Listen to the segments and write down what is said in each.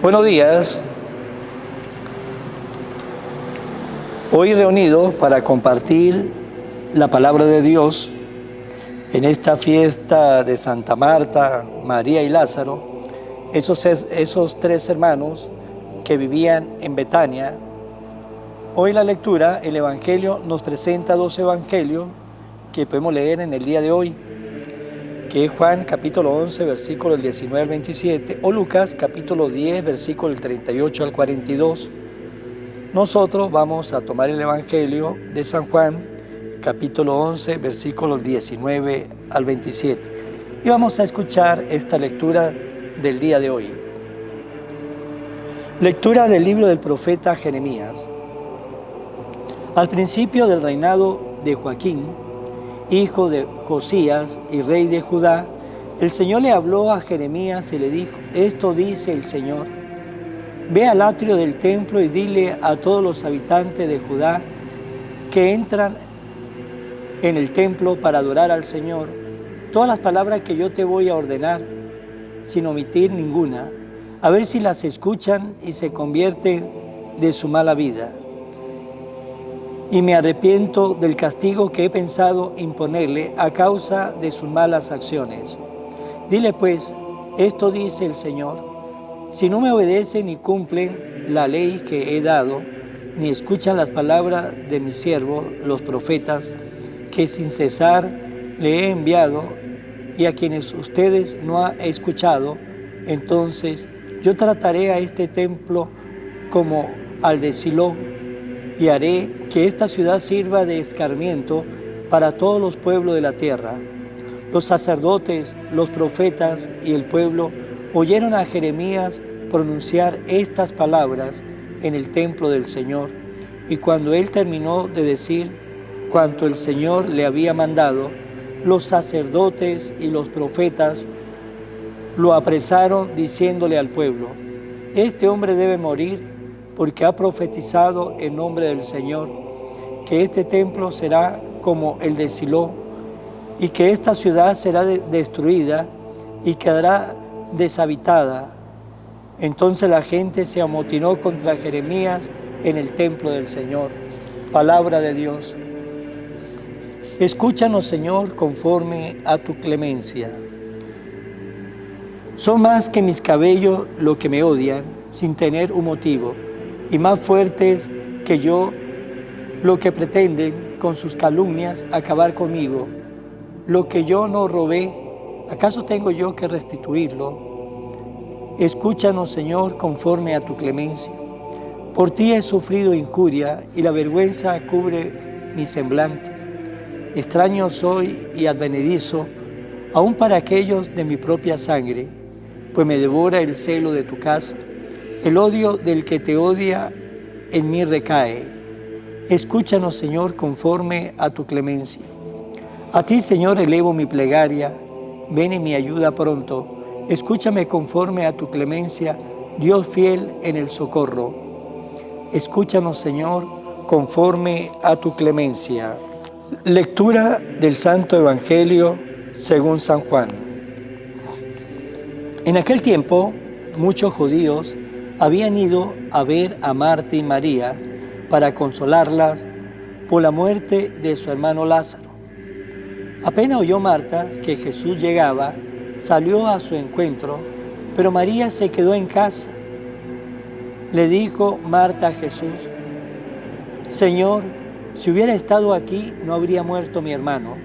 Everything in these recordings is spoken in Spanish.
Buenos días. Hoy reunidos para compartir la palabra de Dios en esta fiesta de Santa Marta, María y Lázaro, esos tres hermanos que vivían en Betania. Hoy la lectura, el Evangelio nos presenta dos evangelios que podemos leer en el día de hoy, que es Juan capítulo 11, versículo del 19 al 27, o Lucas capítulo 10, versículo del 38 al 42. Nosotros vamos a tomar el Evangelio de San Juan, capítulo 11, versículos 19 al 27. Y vamos a escuchar esta lectura del día de hoy. Lectura del libro del profeta Jeremías. Al principio del reinado de Joaquín, hijo de Josías y rey de Judá, el Señor le habló a Jeremías y le dijo: esto dice el Señor, ve al atrio del templo y dile a todos los habitantes de Judá que entran en el templo para adorar al Señor todas las palabras que yo te voy a ordenar, sin omitir ninguna, a ver si las escuchan y se convierten de su mala vida. Y me arrepiento del castigo que he pensado imponerle a causa de sus malas acciones. Dile pues, esto dice el Señor: si no me obedecen y cumplen la ley que he dado, ni escuchan las palabras de mis siervos, los profetas, que sin cesar le he enviado, y a quienes ustedes no han escuchado, entonces yo trataré a este templo como al de Silo, y haré que esta ciudad sirva de escarmiento para todos los pueblos de la tierra. Los sacerdotes, los profetas y el pueblo oyeron a Jeremías pronunciar estas palabras en el templo del Señor, y cuando él terminó de decir cuanto el Señor le había mandado, los sacerdotes y los profetas lo apresaron diciéndole al pueblo: este hombre debe morir, porque ha profetizado en nombre del Señor que este templo será como el de Silo, y que esta ciudad será destruida y quedará deshabitada. Entonces la gente se amotinó contra Jeremías en el templo del Señor. Palabra de Dios. Escúchanos, Señor, conforme a tu clemencia. Son más que mis cabellos los que me odian, sin tener un motivo, y más fuertes que yo lo que pretenden con sus calumnias acabar conmigo. Lo que yo no robé, ¿acaso tengo yo que restituirlo? Escúchanos, Señor, conforme a tu clemencia. Por ti he sufrido injuria y la vergüenza cubre mi semblante. Extraño soy y advenedizo, aun para aquellos de mi propia sangre, pues me devora el celo de tu casa. El odio del que te odia en mí recae. Escúchanos, Señor, conforme a tu clemencia. A ti, Señor, elevo mi plegaria. Ven en mi ayuda pronto. Escúchame conforme a tu clemencia, Dios fiel en el socorro. Escúchanos, Señor, conforme a tu clemencia. Lectura del Santo Evangelio según San Juan. En aquel tiempo, muchos judíos habían ido a ver a Marta y María para consolarlas por la muerte de su hermano Lázaro. Apenas oyó Marta que Jesús llegaba, salió a su encuentro, pero María se quedó en casa. Le dijo Marta a Jesús: Señor, si hubiera estado aquí no habría muerto mi hermano,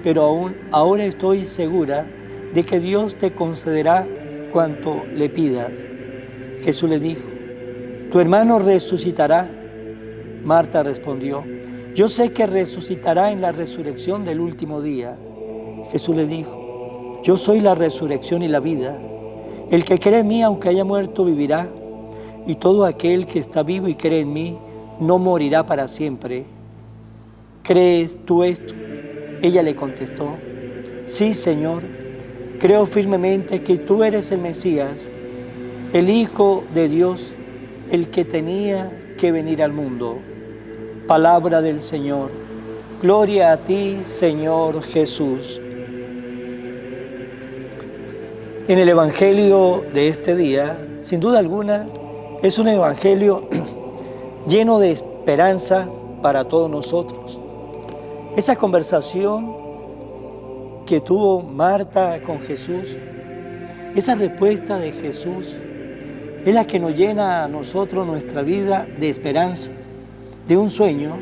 pero ahora estoy segura de que Dios te concederá cuanto le pidas. Jesús le dijo: tu hermano resucitará. Marta respondió: yo sé que resucitará en la resurrección del último día. Jesús le dijo: yo soy la resurrección y la vida. El que cree en mí, aunque haya muerto, vivirá. Y todo aquel que está vivo y cree en mí, no morirá para siempre. ¿Crees tú esto? Ella le contestó: sí, Señor, creo firmemente que tú eres el Mesías, el Hijo de Dios, el que tenía que venir al mundo. Palabra del Señor. Gloria a ti, Señor Jesús. En el Evangelio de este día, sin duda alguna, es un Evangelio lleno de esperanza para todos nosotros. Esa conversación que tuvo Marta con Jesús, esa respuesta de Jesús, es la que nos llena a nosotros nuestra vida de esperanza, de un sueño,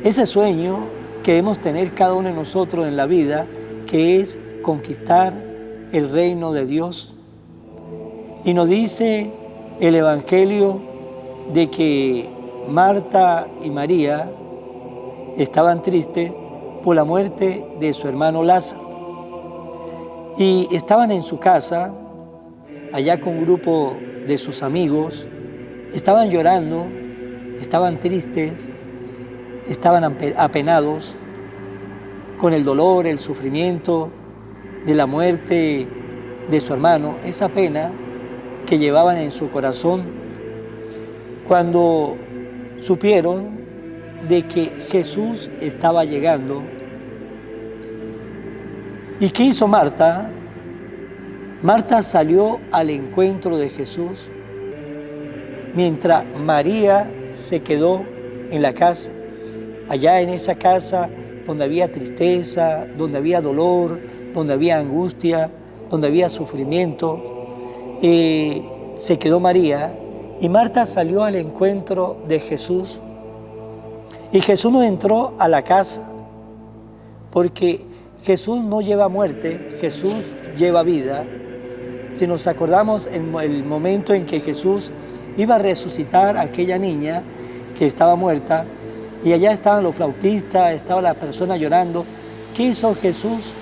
ese sueño que debemos tener cada uno de nosotros en la vida, que es conquistar el reino de Dios. Y nos dice el Evangelio de que Marta y María estaban tristes por la muerte de su hermano Lázaro. Y estaban en su casa, allá con un grupo de sus amigos, estaban llorando, estaban tristes, estaban apenados con el dolor, el sufrimiento de la muerte de su hermano, esa pena que llevaban en su corazón, cuando supieron de que Jesús estaba llegando. ¿Y qué hizo Marta? Marta salió al encuentro de Jesús, mientras María se quedó en la casa, allá en esa casa donde había tristeza, donde había dolor, donde había angustia, donde había sufrimiento. Se quedó María y Marta salió al encuentro de Jesús. Y Jesús no entró a la casa, porque Jesús no lleva muerte, Jesús lleva vida. Si nos acordamos en el momento en que Jesús iba a resucitar a aquella niña que estaba muerta, y allá estaban los flautistas, estaban las personas llorando, ¿qué hizo Jesús?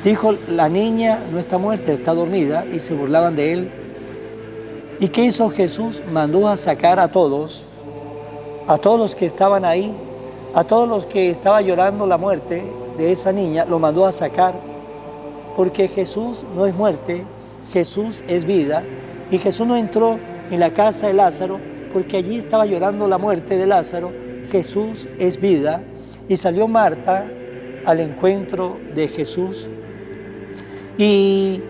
Dijo, la niña no está muerta, está dormida, y se burlaban de él. ¿Y qué hizo Jesús? Mandó a sacar a todos los que estaban ahí, a todos los que estaban llorando la muerte de esa niña, lo mandó a sacar, porque Jesús no es muerte, Jesús es vida, y Jesús no entró en la casa de Lázaro, porque allí estaba llorando la muerte de Lázaro. Jesús es vida, y salió Marta al encuentro de Jesús. Y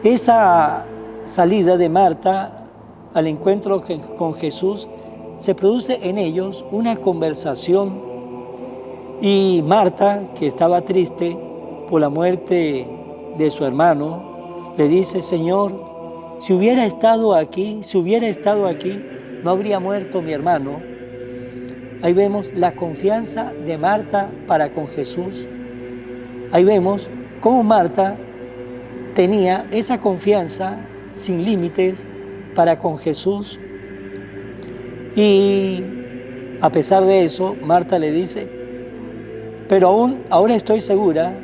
esa salida de Marta al encuentro con Jesús, se produce en ellos una conversación. Y Marta, que estaba triste por la muerte de su hermano, le dice, Señor, si hubiera estado aquí, no habría muerto mi hermano. Ahí vemos la confianza de Marta para con Jesús. Ahí vemos cómo Marta tenía esa confianza sin límites para con Jesús. Y a pesar de eso, Marta le dice, pero ahora estoy segura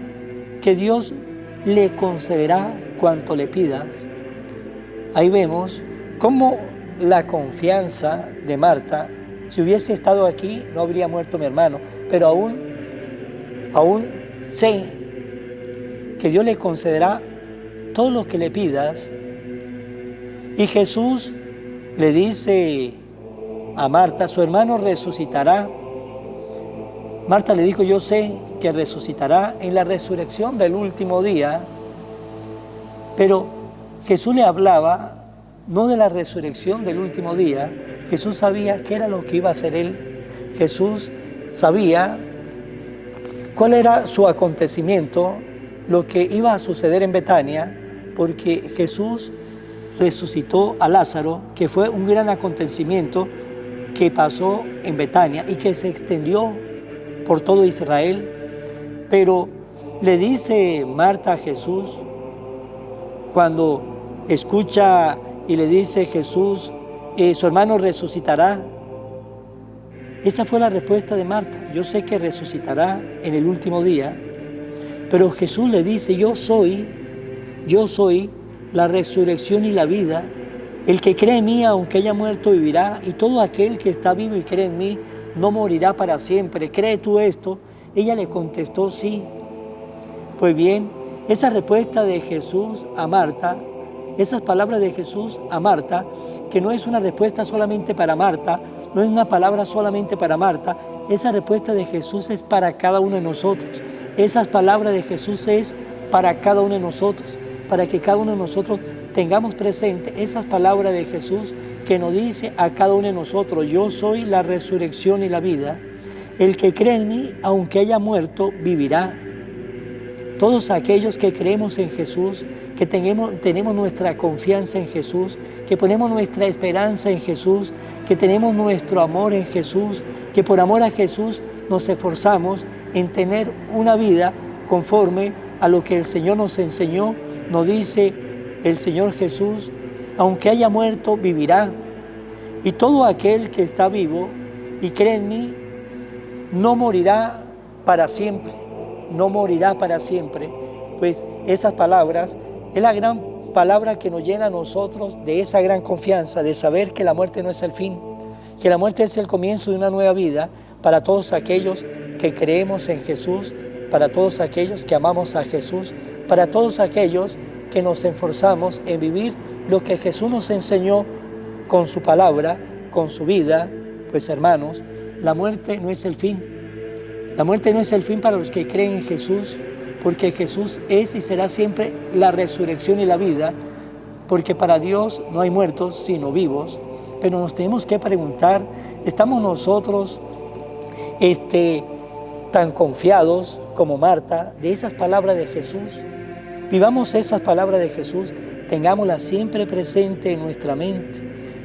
que Dios le concederá cuanto le pidas. Ahí vemos cómo la confianza de Marta, si hubiese estado aquí, no habría muerto mi hermano, pero aún sé que Dios le concederá todo lo que le pidas. Y Jesús le dice a Marta, su hermano resucitará. Marta le dijo, yo sé que resucitará en la resurrección del último día. Pero Jesús le hablaba no de la resurrección del último día. Jesús sabía qué era lo que iba a hacer él. Jesús sabía cuál era su acontecimiento, lo que iba a suceder en Betania, porque Jesús resucitó a Lázaro, que fue un gran acontecimiento que pasó en Betania y que se extendió por todo Israel. Pero le dice Marta a Jesús, cuando escucha y le dice Jesús, su hermano resucitará. Esa fue la respuesta de Marta, yo sé que resucitará en el último día. Pero Jesús le dice, yo soy la resurrección y la vida. El que cree en mí, aunque haya muerto, vivirá. Y todo aquel que está vivo y cree en mí, no morirá para siempre. ¿Cree tú esto? Ella le contestó, sí. Pues bien, esa respuesta de Jesús a Marta, esas palabras de Jesús a Marta, que no es una respuesta solamente para Marta, no es una palabra solamente para Marta, esa respuesta de Jesús es para cada uno de nosotros. Esas palabras de Jesús es para cada uno de nosotros, para que cada uno de nosotros tengamos presente esas palabras de Jesús que nos dice a cada uno de nosotros: yo soy la resurrección y la vida. El que cree en mí, aunque haya muerto, vivirá. Todos aquellos que creemos en Jesús, que tenemos nuestra confianza en Jesús, que ponemos nuestra esperanza en Jesús, que tenemos nuestro amor en Jesús, que por amor a Jesús nos esforzamos en tener una vida conforme a lo que el Señor nos enseñó. Nos dice el Señor Jesús: aunque haya muerto, vivirá. Y todo aquel que está vivo y cree en mí, no morirá para siempre, no morirá para siempre. Pues esas palabras es la gran palabra que nos llena a nosotros de esa gran confianza, de saber que la muerte no es el fin, que la muerte es el comienzo de una nueva vida para todos aquellos que creemos en Jesús, para todos aquellos que amamos a Jesús, para todos aquellos que nos esforzamos en vivir lo que Jesús nos enseñó con su palabra, con su vida. Pues hermanos, la muerte no es el fin. La muerte no es el fin para los que creen en Jesús, porque Jesús es y será siempre la resurrección y la vida, porque para Dios no hay muertos sino vivos. Pero nos tenemos que preguntar, ¿estamos nosotros tan confiados como Marta de esas palabras de Jesús? Vivamos esas palabras de Jesús, tengámoslas siempre presente en nuestra mente,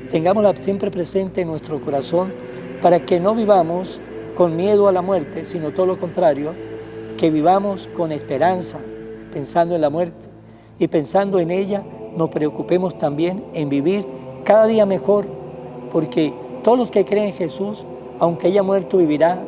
tengámoslas siempre presente en nuestro corazón, para que no vivamos con miedo a la muerte, sino todo lo contrario, que vivamos con esperanza, pensando en la muerte, y pensando en ella nos preocupemos también en vivir cada día mejor, porque todos los que creen en Jesús, aunque haya muerto, vivirá,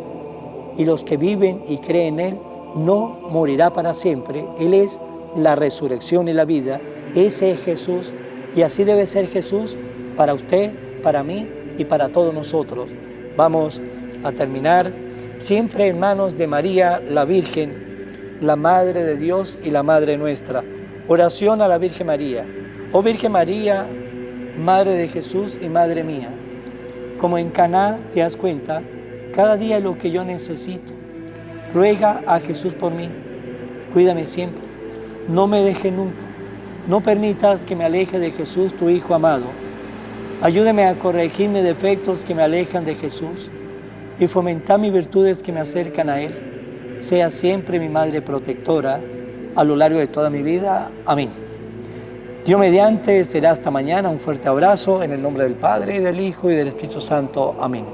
y los que viven y creen en Él no morirá para siempre. Él es la resurrección y la vida. Ese es Jesús, y así debe ser Jesús para usted, para mí y para todos nosotros. Vamos a terminar siempre en manos de María, la Virgen, la Madre de Dios y la Madre nuestra. Oración a la Virgen María. Oh Virgen María, Madre de Jesús y Madre mía, como en Caná te das cuenta cada día lo que yo necesito. Ruega a Jesús por mí, cuídame siempre, no me dejes nunca, no permitas que me aleje de Jesús, tu Hijo amado. Ayúdame a corregir mis defectos que me alejan de Jesús y fomentar mis virtudes que me acercan a Él. Sea siempre mi Madre protectora a lo largo de toda mi vida. Amén. Dios mediante, será hasta mañana. Un fuerte abrazo en el nombre del Padre, del Hijo y del Espíritu Santo. Amén.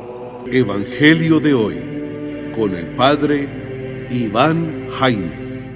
Evangelio de hoy con el Padre Iván Jaimes.